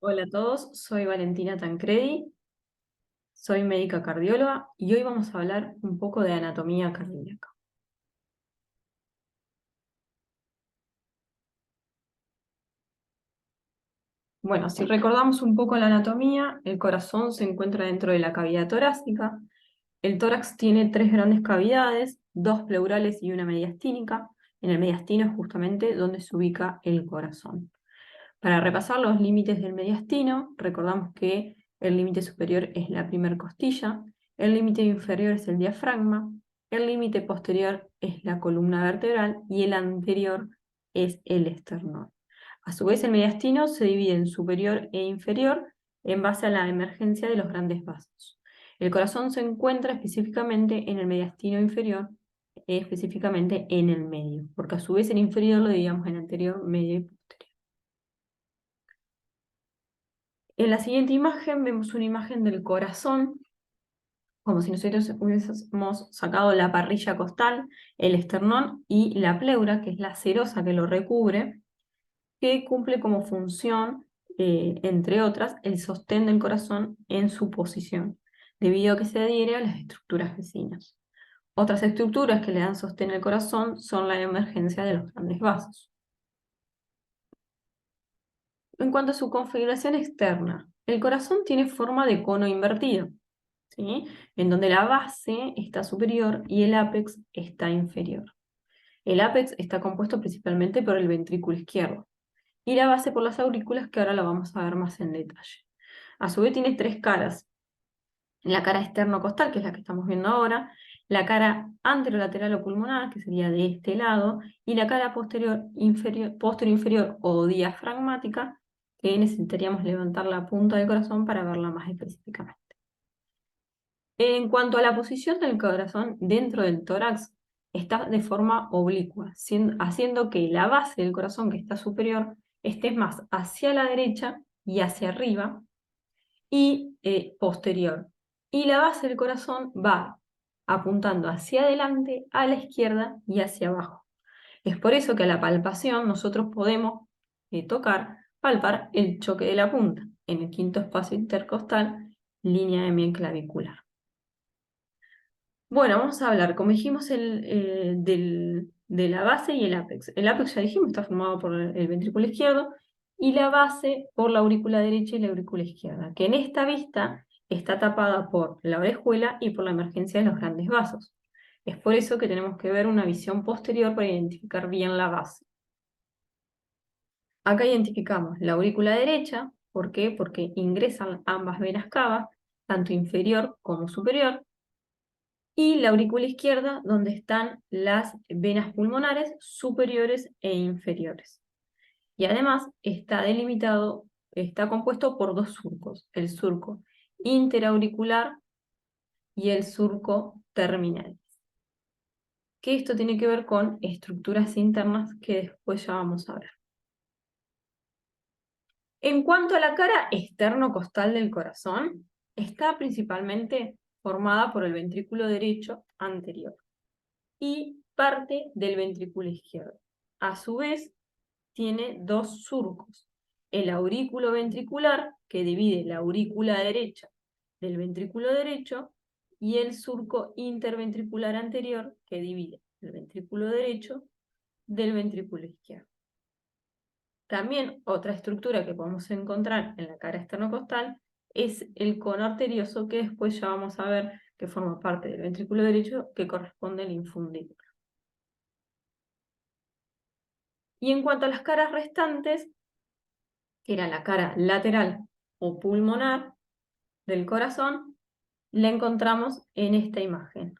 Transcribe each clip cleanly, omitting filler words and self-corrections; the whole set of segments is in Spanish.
Hola a todos, soy Valentina Tancredi, soy médica cardióloga y hoy vamos a hablar un poco de anatomía cardíaca. Bueno, si recordamos un poco la anatomía, el corazón se encuentra dentro de la cavidad torácica. El tórax tiene tres grandes cavidades, dos pleurales y una mediastínica. En el mediastino es justamente donde se ubica el corazón. Para repasar los límites del mediastino, recordamos que el límite superior es la primer costilla, el límite inferior es el diafragma, el límite posterior es la columna vertebral y el anterior es el esternón. A su vez, el mediastino se divide en superior e inferior en base a la emergencia de los grandes vasos. El corazón se encuentra específicamente en el mediastino inferior, específicamente en el medio, porque a su vez el inferior lo dividimos en anterior, medio y posterior. En la siguiente imagen vemos una imagen del corazón, como si nosotros hubiésemos sacado la parrilla costal, el esternón y la pleura, que es la serosa que lo recubre, que cumple como función, entre otras, el sostén del corazón en su posición, debido a que se adhiere a las estructuras vecinas. Otras estructuras que le dan sostén al corazón son la emergencia de los grandes vasos. En cuanto a su configuración externa, el corazón tiene forma de cono invertido, ¿sí? En donde la base está superior y el ápex está inferior. El ápex está compuesto principalmente por el ventrículo izquierdo y la base por las aurículas, que ahora la vamos a ver más en detalle. A su vez tiene tres caras: la cara externo-costal, que es la que estamos viendo ahora, la cara anterolateral o pulmonar, que sería de este lado, y la cara posterior-inferior o diafragmática, que necesitaríamos levantar la punta del corazón para verla más específicamente. En cuanto a la posición del corazón dentro del tórax, está de forma oblicua, haciendo que la base del corazón, que está superior, esté más hacia la derecha y hacia arriba y posterior. Y la base del corazón va apuntando hacia adelante, a la izquierda y hacia abajo. Es por eso que a la palpación nosotros podemos palpar el choque de la punta en el quinto espacio intercostal, línea hemiclavicular. Bueno, vamos a hablar, como dijimos, de la base y el ápex. El ápex, ya dijimos, está formado por el ventrículo izquierdo y la base por la aurícula derecha y la aurícula izquierda, que en esta vista está tapada por la orejuela y por la emergencia de los grandes vasos. Es por eso que tenemos que ver una visión posterior para identificar bien la base. Acá identificamos la aurícula derecha. ¿Por qué? Porque ingresan ambas venas cavas, tanto inferior como superior, y la aurícula izquierda, donde están las venas pulmonares superiores e inferiores. Y además está delimitado, está compuesto por dos surcos: el surco interauricular y el surco terminal. Que esto tiene que ver con estructuras internas que después ya vamos a ver. En cuanto a la cara externo-costal del corazón, está principalmente formada por el ventrículo derecho anterior y parte del ventrículo izquierdo. A su vez, tiene dos surcos: el aurículo ventricular, que divide la aurícula derecha del ventrículo derecho, y el surco interventricular anterior, que divide el ventrículo derecho del ventrículo izquierdo. También otra estructura que podemos encontrar en la cara externocostal es el cono arterioso, que después ya vamos a ver que forma parte del ventrículo derecho, que corresponde al infundíbulo. Y en cuanto a las caras restantes, que era la cara lateral o pulmonar del corazón, la encontramos en esta imagen.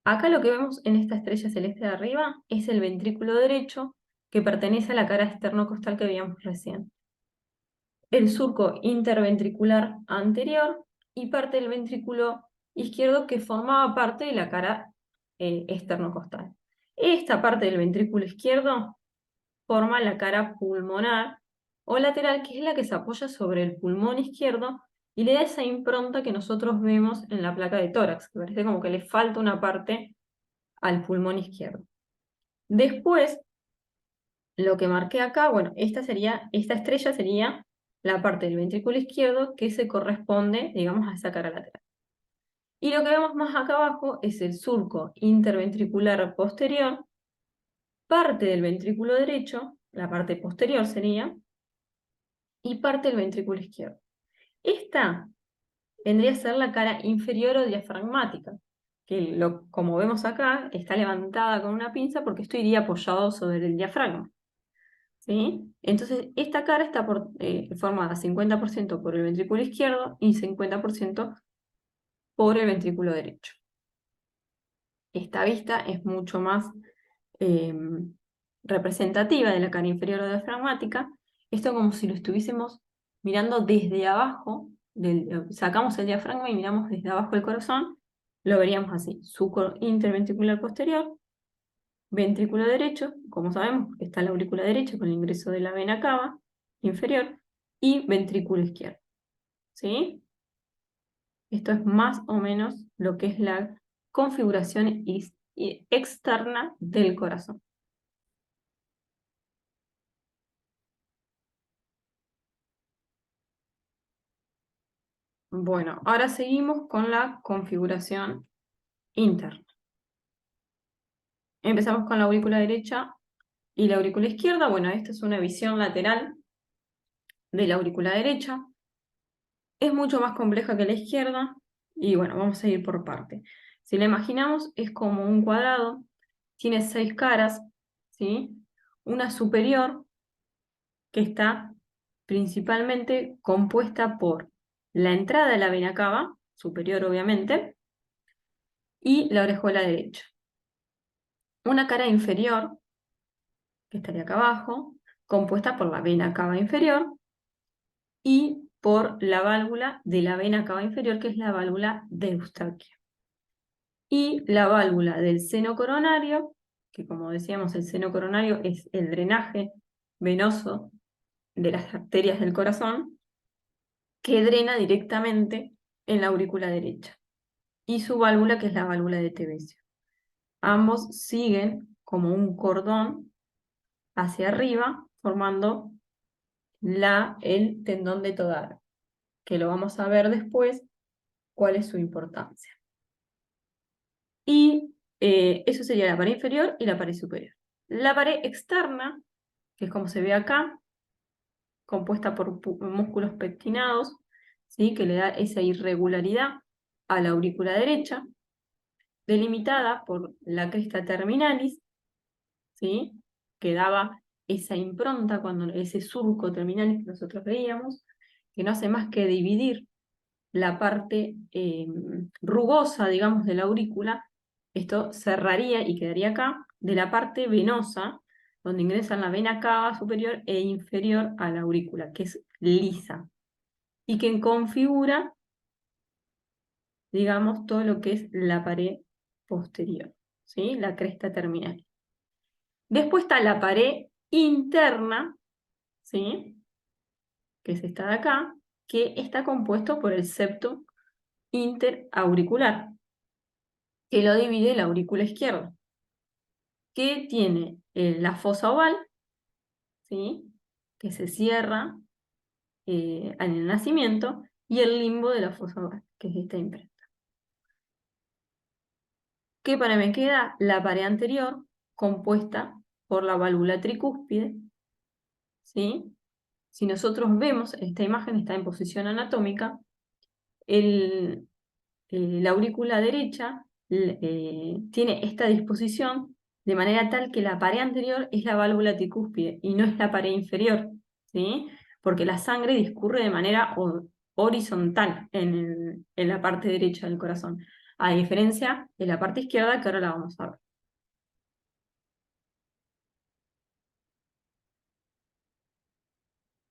Acá lo que vemos en esta estrella celeste de arriba es el ventrículo derecho, que pertenece a la cara externocostal que veíamos recién. El surco interventricular anterior y parte del ventrículo izquierdo, que formaba parte de la cara externocostal. Esta parte del ventrículo izquierdo forma la cara pulmonar o lateral, que es la que se apoya sobre el pulmón izquierdo y le da esa impronta que nosotros vemos en la placa de tórax, que parece como que le falta una parte al pulmón izquierdo. Después, lo que marqué acá, bueno, esta estrella sería la parte del ventrículo izquierdo que se corresponde, digamos, a esa cara lateral. Y lo que vemos más acá abajo es el surco interventricular posterior, parte del ventrículo derecho, la parte posterior sería, y parte del ventrículo izquierdo. Esta vendría a ser la cara inferior o diafragmática, que como vemos acá, está levantada con una pinza porque esto iría apoyado sobre el diafragma. ¿Sí? Entonces, esta cara está formada 50% por el ventrículo izquierdo y 50% por el ventrículo derecho. Esta vista es mucho más eh, representativa de la cara inferior o diafragmática. Esto como si lo estuviésemos mirando desde abajo, sacamos el diafragma y miramos desde abajo el corazón, lo veríamos así: surco interventricular posterior, ventrículo derecho, como sabemos, está la aurícula derecha con el ingreso de la vena cava inferior, y ventrículo izquierdo. ¿Sí? Esto es más o menos lo que es la configuración externa del corazón. Bueno, ahora seguimos con la configuración interna. Empezamos con la aurícula derecha y la aurícula izquierda. Bueno, esta es una visión lateral de la aurícula derecha. Es mucho más compleja que la izquierda y bueno, vamos a ir por parte. Si la imaginamos, es como un cuadrado, tiene 6 caras, ¿sí? Una superior que está principalmente compuesta por la entrada de la vena cava, superior obviamente, y la orejuela derecha. Una cara inferior, que estaría acá abajo, compuesta por la vena cava inferior y por la válvula de la vena cava inferior, que es la válvula de Eustaquio. Y la válvula del seno coronario, que como decíamos, el seno coronario es el drenaje venoso de las arterias del corazón, que drena directamente en la aurícula derecha. Y su válvula, que es la válvula de Tevesio. Ambos siguen como un cordón hacia arriba, formando el tendón de Todaro, que lo vamos a ver después cuál es su importancia. Y eso sería la pared inferior y la pared superior. La pared externa, que es como se ve acá, compuesta por músculos pectinados, ¿sí? Que le da esa irregularidad a la aurícula derecha, delimitada por la cresta terminalis, ¿sí? Que daba esa impronta, ese surco terminal que nosotros veíamos, que no hace más que dividir la parte rugosa, digamos, de la aurícula. Esto cerraría y quedaría acá, de la parte venosa, donde ingresan la vena cava superior e inferior a la aurícula, que es lisa, y que configura, digamos, todo lo que es la pared posterior, ¿sí? La cresta terminal. Después está la pared interna, ¿sí? Que es esta de acá, que está compuesto por el septo interauricular, que lo divide la aurícula izquierda, que tiene la fosa oval, ¿sí? Que se cierra en el nacimiento, y el limbo de la fosa oval, que es esta imprenta. ¿Qué pared me queda? La pared anterior, compuesta por la válvula tricúspide, ¿sí? Si nosotros vemos, esta imagen está en posición anatómica, la aurícula derecha tiene esta disposición de manera tal que la pared anterior es la válvula tricúspide y no es la pared inferior, ¿sí? Porque la sangre discurre de manera horizontal en la parte derecha del corazón, a diferencia de la parte izquierda, que ahora la vamos a ver.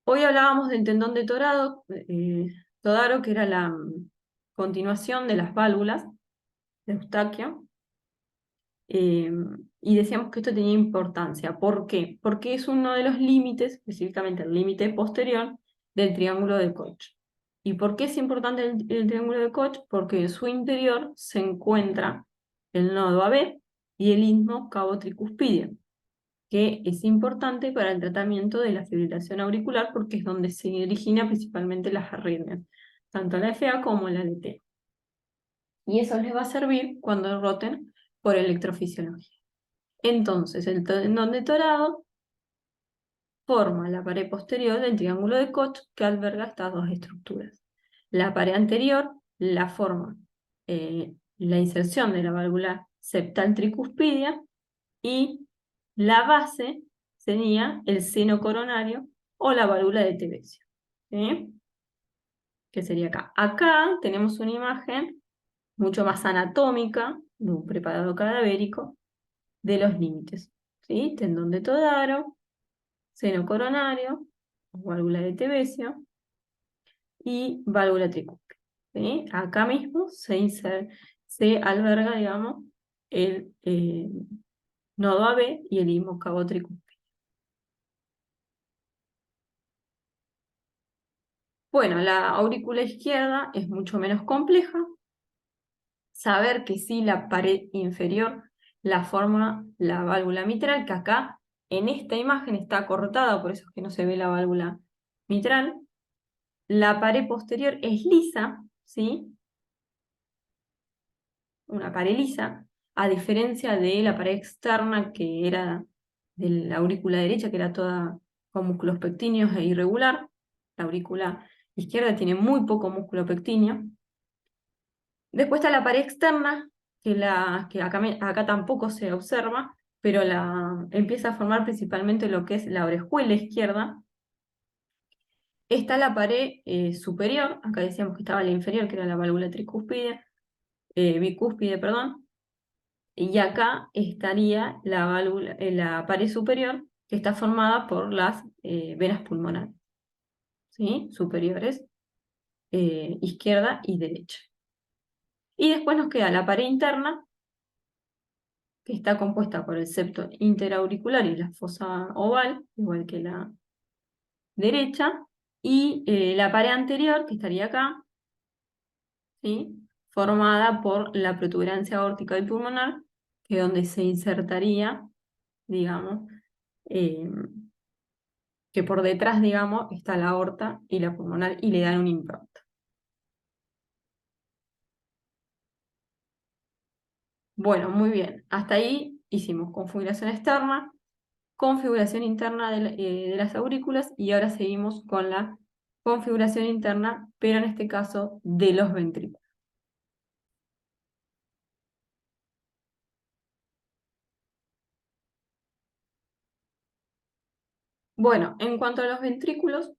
Hoy hablábamos del tendón de Todaro, que era la continuación de las válvulas de Eustaquio. Y decíamos que esto tenía importancia. ¿Por qué? Porque es uno de los límites, específicamente el límite posterior, del triángulo de Koch. ¿Y por qué es importante el triángulo de Koch? Porque en su interior se encuentra el nodo AB y el istmo cabo tricuspidio, que es importante para el tratamiento de la fibrilación auricular porque es donde se origina principalmente las arritmias, tanto la FA como la LT. Y eso les va a servir cuando roten por electrofisiología. Entonces, el tendón de Torado forma la pared posterior del triángulo de Koch que alberga estas dos estructuras. La pared anterior la forma la inserción de la válvula septal tricuspidia y la base sería el seno coronario o la válvula de Tevesio, ¿sí? Que sería acá. Acá tenemos una imagen mucho más anatómica de un preparado cadavérico de los límites, ¿sí? Tendón de Todaro, seno coronario, válvula de Tevesio y válvula tricúspide, ¿sí? Acá mismo se alberga, digamos, el nodo AB y el istmo cabo tricúspide. Bueno, la aurícula izquierda es mucho menos compleja. Saber que sí la pared inferior la forma la válvula mitral, que acá en esta imagen está cortada, por eso es que no se ve la válvula mitral. La pared posterior es lisa, ¿sí? Una pared lisa, a diferencia de la pared externa que era de la aurícula derecha, que era toda con músculos pectíneos e irregular. La aurícula izquierda tiene muy poco músculo pectíneo. Después está la pared externa, que acá tampoco se observa, pero empieza a formar principalmente lo que es la orejuela izquierda. Está la pared superior, acá decíamos que estaba la inferior, que era la válvula tricúspide, bicúspide, perdón, y acá estaría la pared superior, que está formada por las venas pulmonares, ¿sí? Superiores, izquierda y derecha. Y después nos queda la pared interna, que está compuesta por el septo interauricular y la fosa oval, igual que la derecha, y la pared anterior, que estaría acá, ¿sí? Formada por la protuberancia aórtica y pulmonar, que es donde se insertaría, digamos, eh, que por detrás, digamos, está la aorta y la pulmonar y le dan un impronta. Bueno, muy bien. Hasta ahí hicimos configuración externa, configuración interna de las aurículas y ahora seguimos con la configuración interna, pero en este caso de los ventrículos. Bueno, en cuanto a los ventrículos,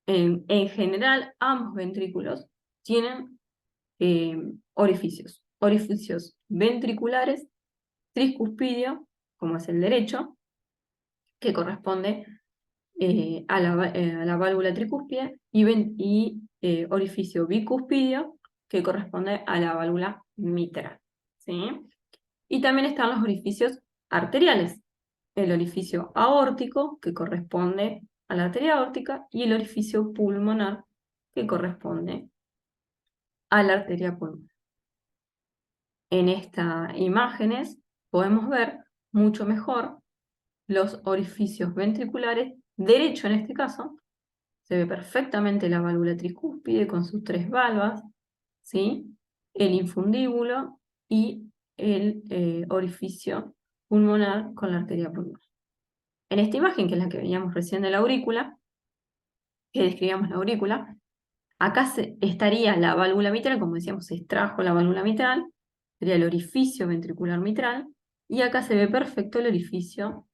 en general ambos ventrículos tienen eh, orificios ventriculares, triscuspidio, como es el derecho, que corresponde a la válvula tricúspide, y orificio bicuspidio, que corresponde a la válvula mitral, ¿sí? Y también están los orificios arteriales, el orificio aórtico, que corresponde a la arteria aórtica, y el orificio pulmonar, que corresponde a la arteria pulmonar. En estas imágenes podemos ver mucho mejor los orificios ventriculares, derecho en este caso, se ve perfectamente la válvula tricúspide con sus tres valvas, ¿sí? El infundíbulo y el orificio pulmonar con la arteria pulmonar. En esta imagen, que es la que veíamos recién de la aurícula, que describíamos la aurícula, acá estaría la válvula mitral, como decíamos, se extrajo la válvula mitral, sería el orificio ventricular mitral, y acá se ve perfecto el orificio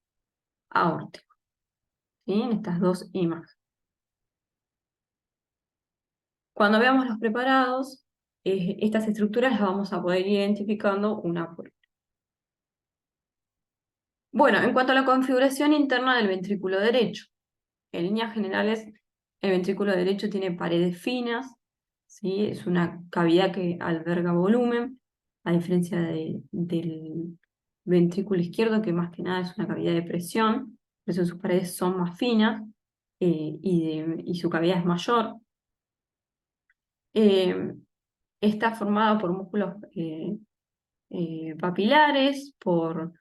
aórtico, ¿sí? En estas dos imágenes. Cuando veamos los preparados, estas estructuras las vamos a poder ir identificando una por una. Bueno, en cuanto a la configuración interna del ventrículo derecho, en líneas generales, el ventrículo derecho tiene paredes finas, ¿sí? Es una cavidad que alberga volumen, a diferencia del ventrículo izquierdo, que más que nada es una cavidad de presión, por eso sus paredes son más finas y su cavidad es mayor. Eh, Está formada por músculos papilares, por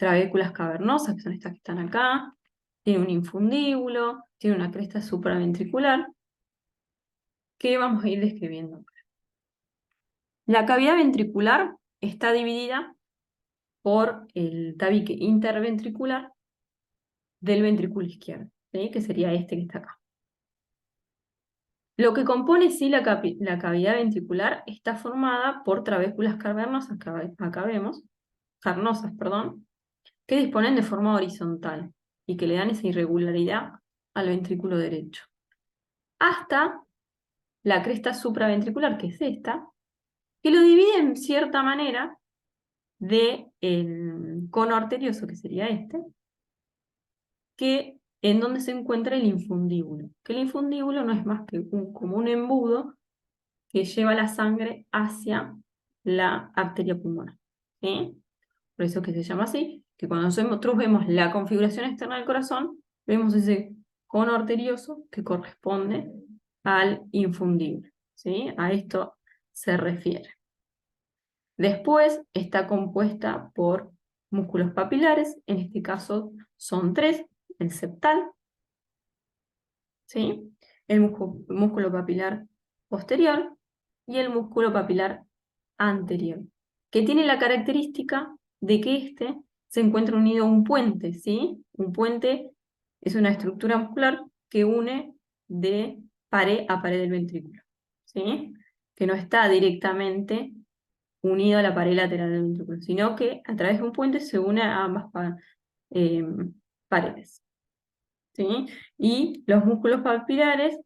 trabéculas cavernosas, que son estas que están acá, tiene un infundíbulo, tiene una cresta supraventricular, que vamos a ir describiendo. La cavidad ventricular está dividida por el tabique interventricular del ventrículo izquierdo, ¿sí? Que sería este que está acá. Lo que compone sí la cavidad ventricular está formada por trabéculas cavernosas, que acá vemos, carnosas, perdón, que disponen de forma horizontal y que le dan esa irregularidad al ventrículo derecho. Hasta la cresta supraventricular, que es esta, que lo divide en cierta manera de el cono arterioso, que sería este, que en donde se encuentra el infundíbulo. Que el infundíbulo no es más que como un embudo que lleva la sangre hacia la arteria pulmonar, ¿sí? Por eso que se llama así, que cuando nosotros vemos la configuración externa del corazón, vemos ese cono arterioso que corresponde al infundíbulo, ¿sí? A esto se refiere. Después está compuesta por músculos papilares, en este caso son tres: el septal, ¿sí? El músculo papilar posterior y el músculo papilar anterior, que tiene la característica de que este se encuentra unido a un puente, ¿sí? Un puente es una estructura muscular que une de pared a pared del ventrículo, ¿sí? Que no está directamente unido a la pared lateral del ventrículo, sino que a través de un puente se une a ambas eh, paredes, ¿sí? Y los músculos papilares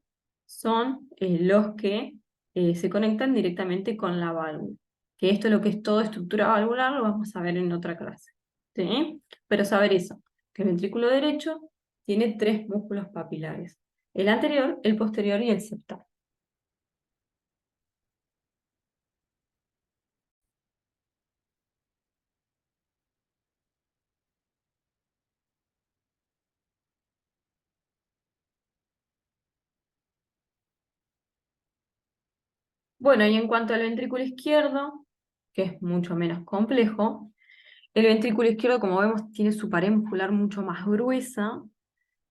son los que se conectan directamente con la válvula. Que esto, lo que es toda estructura valvular, lo vamos a ver en otra clase, ¿sí? Pero saber eso, que el ventrículo derecho tiene tres músculos papilares: el anterior, el posterior y el septal. Bueno, y en cuanto al ventrículo izquierdo, que es mucho menos complejo, el ventrículo izquierdo, como vemos, tiene su pared muscular mucho más gruesa,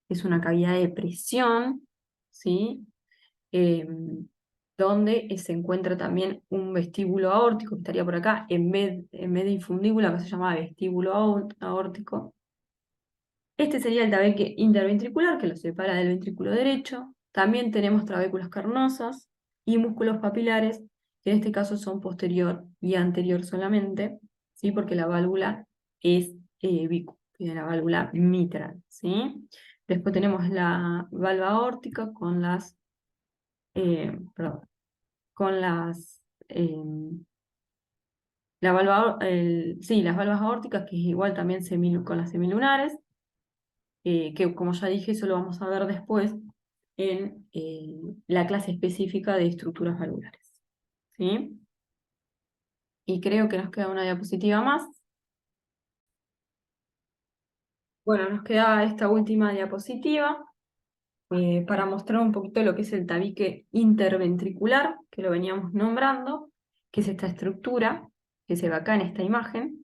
es una cavidad de presión, ¿sí? Eh, donde se encuentra también un vestíbulo aórtico, que estaría por acá, en vez de infundíbula, que se llama vestíbulo aórtico. Este sería el tabique interventricular, que lo separa del ventrículo derecho. También tenemos trabéculas carnosas y músculos papilares, que en este caso son posterior y anterior solamente, ¿sí? Porque la válvula es tiene la válvula mitral, ¿sí? Después tenemos la valva aórtica perdón, con las valvas aórticas, que es igual también con las semilunares, que como ya dije, eso lo vamos a ver después en la clase específica de estructuras valvulares, ¿sí? Y creo que nos queda una diapositiva más. Bueno, nos queda esta última diapositiva para mostrar un poquito lo que es el tabique interventricular, que lo veníamos nombrando, que es esta estructura que se ve acá en esta imagen,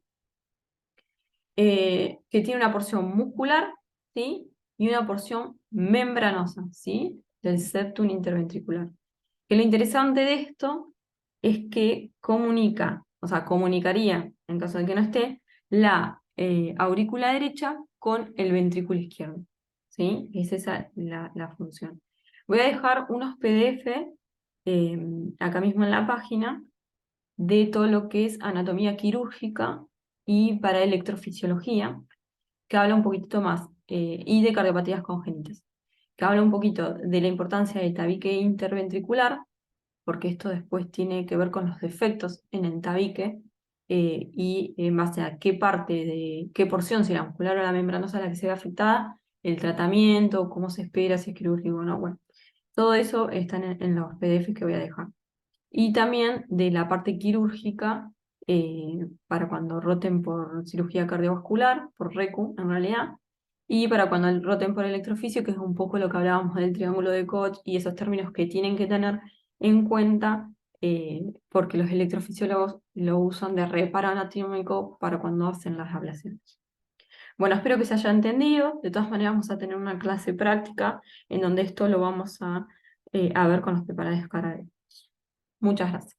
que tiene una porción muscular, ¿sí? Y una porción membranosa, ¿sí? Del septum interventricular. Que lo interesante de esto es que comunicaría, en caso de que no esté, la aurícula derecha con el ventrículo izquierdo, ¿sí? Es esa la función. Voy a dejar unos PDF acá mismo en la página de todo lo que es anatomía quirúrgica y para electrofisiología, que habla un poquitito más, y de cardiopatías congénitas, que habla un poquito de la importancia del tabique interventricular, porque esto después tiene que ver con los defectos en el tabique, y en base a qué parte qué porción, si la muscular o la membranosa, la que se ve afectada, el tratamiento, cómo se espera, si es quirúrgico o no. Bueno, todo eso está en los PDF que voy a dejar. Y también de la parte quirúrgica, para cuando roten por cirugía cardiovascular, por RECU en realidad, y para cuando roten por electrofisio, que es un poco lo que hablábamos del triángulo de Koch y esos términos que tienen que tener en cuenta, porque los electrofisiólogos lo usan de reparo anatómico para cuando hacen las ablaciones. Bueno, espero que se haya entendido. De todas maneras, vamos a tener una clase práctica en donde esto lo vamos a ver con los preparadores cara. Muchas gracias.